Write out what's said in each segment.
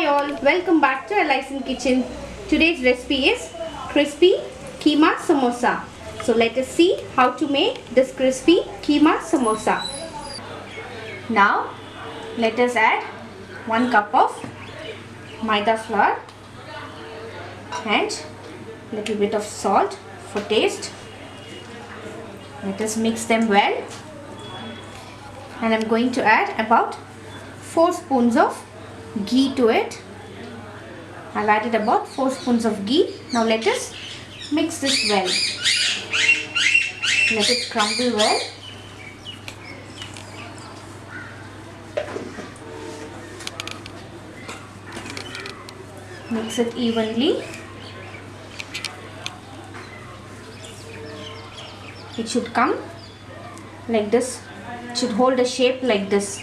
all, welcome back to Alison Kitchen. Today's recipe is crispy keema samosa. So let us see how to make this crispy keema samosa. Now let us add 1 cup of maida flour and little bit of salt for taste. Let us mix them well, and I am going to add about 4 spoons of ghee to it. I've added about 4 spoons of ghee. Now let us mix this well. Let it crumble well. Mix it evenly. It should come like this. It should hold a shape like this.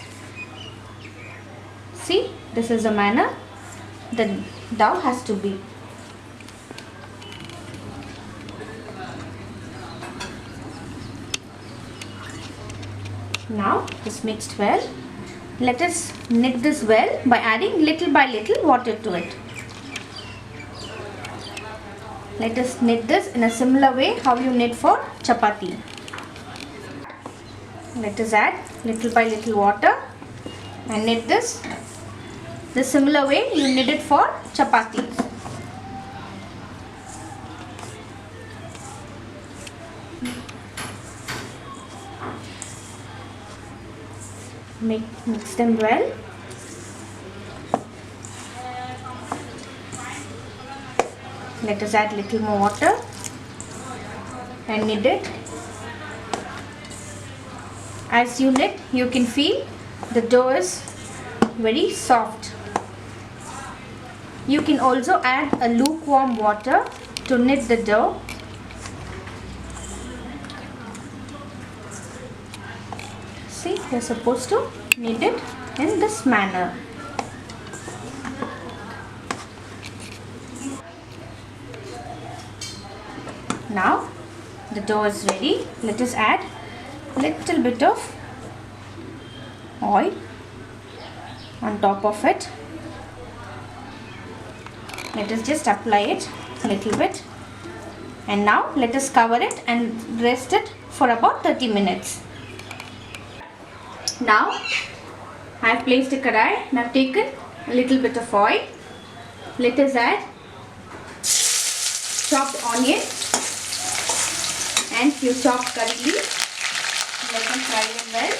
See, this is the manner the dough has to be. Now it's mixed well. Let us knead this well by adding little by little water to it. Let us knead this in a similar way how you knead for chapati. Let us add little by little water and knead this the similar way you knead it for chapatis. Mix them well. Let us add little more water and knead it. As you knead, you can feel the dough is very soft. You can also add a lukewarm water to knead the dough. See, you are supposed to knead it in this manner. Now the dough is ready. Let us add little bit of oil on top of it. Let us just apply it a little bit, and now let us cover it and rest it for about 30 minutes. Now I have placed a karai and I have taken a little bit of oil. Let us add chopped onion and few chopped curry leaves. Let them fry them well.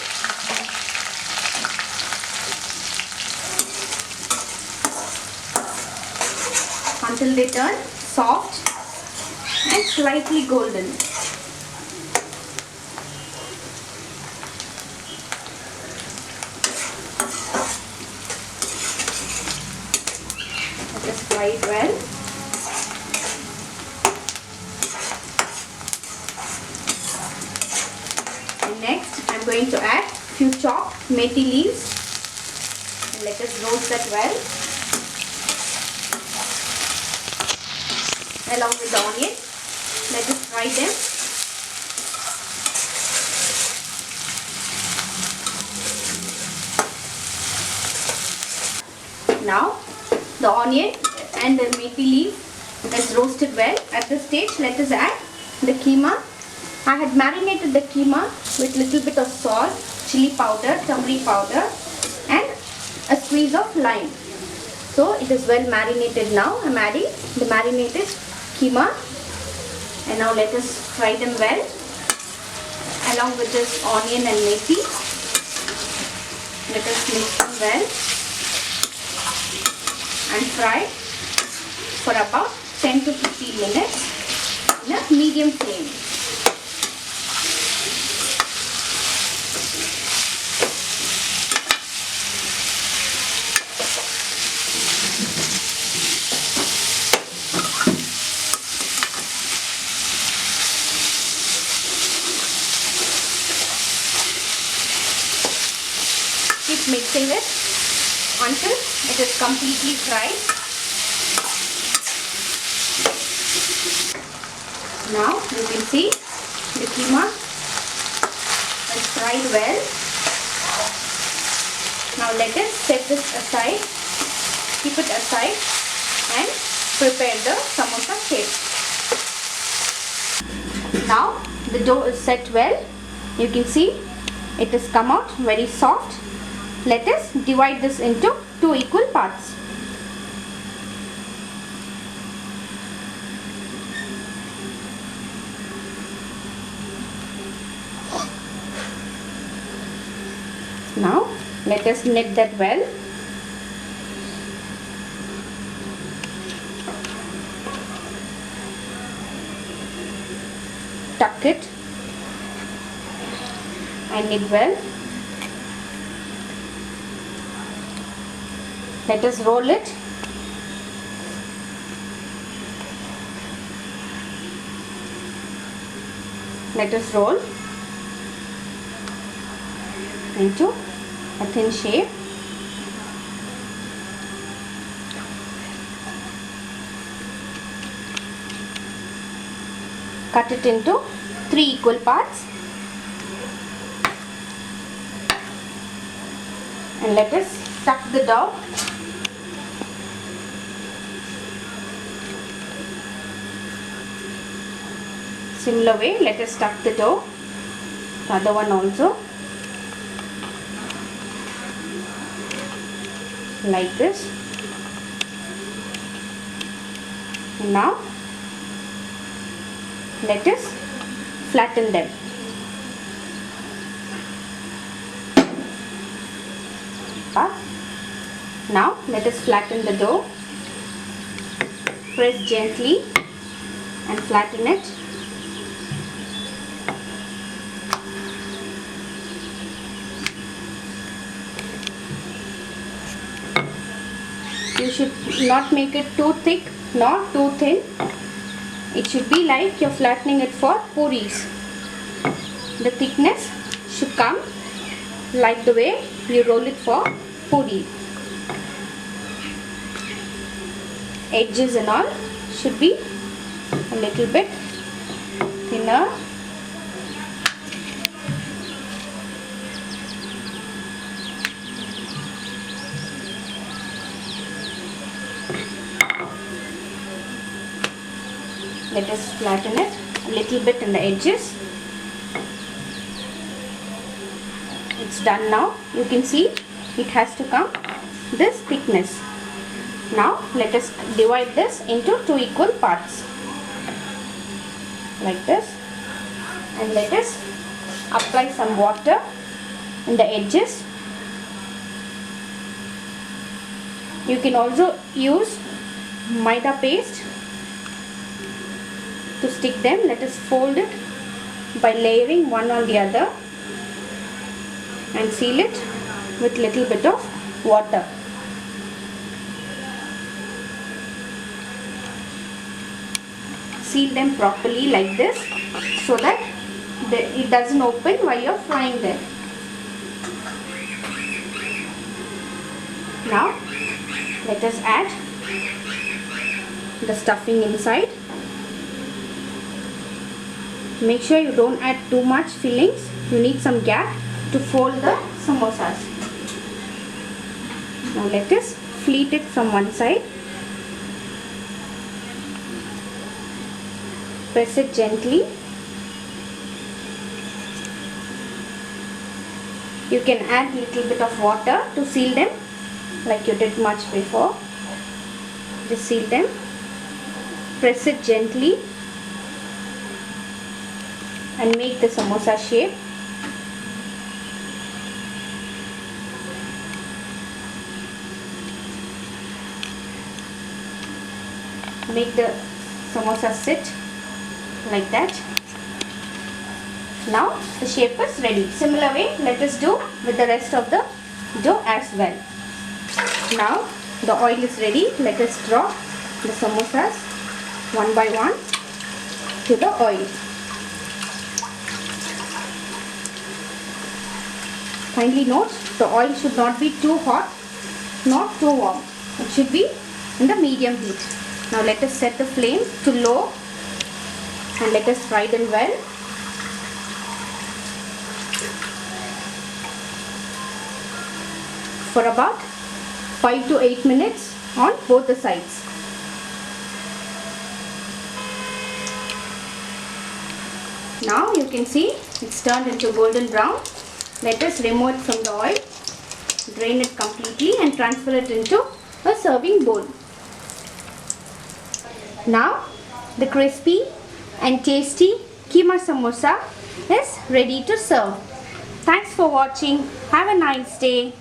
Until they turn soft and slightly golden. Let us fry it well. And next I am going to add few chopped methi leaves, and let us roast that well along with the onion. Let us fry them. Now the onion and the methi leaf is roasted well. At this stage, let us add the keema. I had marinated the keema with little bit of salt, chili powder, turmeric powder and a squeeze of lime. So it is well marinated now. I am adding the marinated keema, and now let us fry them well along with this onion and methi. Let us mix them well and fry for about 10 to 15 minutes in a medium flame. Keep mixing it until it is completely fried. Now you can see the keema is fried well. Now let us set this aside keep it aside and prepare the samosa shape. Now the dough is set well. You can see it has come out very soft. Let us divide this into 2 equal parts. Now let us knit that well. Tuck it and knit well. Let us roll it. Let us roll into a thin shape. Cut it into 3 equal parts and let us tuck the dough. Similar way, let us tuck the dough. The other one also. Like this. Now let us flatten them. Now let us flatten the dough. Press gently and flatten it. You should not make it too thick nor too thin. It should be like you're flattening it for puris. The thickness should come like the way you roll it for puri. Edges and all should be a little bit thinner. Let us flatten it a little bit in the edges. It's done now. You can see it has to come this thickness. Now let us divide this into 2 equal parts. Like this. And let us apply some water in the edges. You can also use maida paste to stick them. Let us fold it by layering one on the other and seal it with little bit of water. Seal them properly like this so that it doesn't open while you're frying them. Now let us add the stuffing inside. Make sure you don't add too much fillings. You need some gap to fold the samosas. Now let us fleet it from one side. Press it gently. You can add little bit of water to seal them like you did much before. Just seal them. Press it gently and make the samosa shape. Make the samosa sit like that. Now the shape is ready. Similar way, let us do with the rest of the dough as well. Now the oil is ready. Let us drop the samosas one by one to the oil. Kindly note, the oil should not be too hot, not too warm. It should be in the medium heat. Now let us set the flame to low and let us fry them well. For about 5 to 8 minutes on both the sides. Now you can see it's turned into golden brown. Let us remove it from the oil, drain it completely and transfer it into a serving bowl. Now the crispy and tasty keema samosa is ready to serve. Thanks for watching. Have a nice day.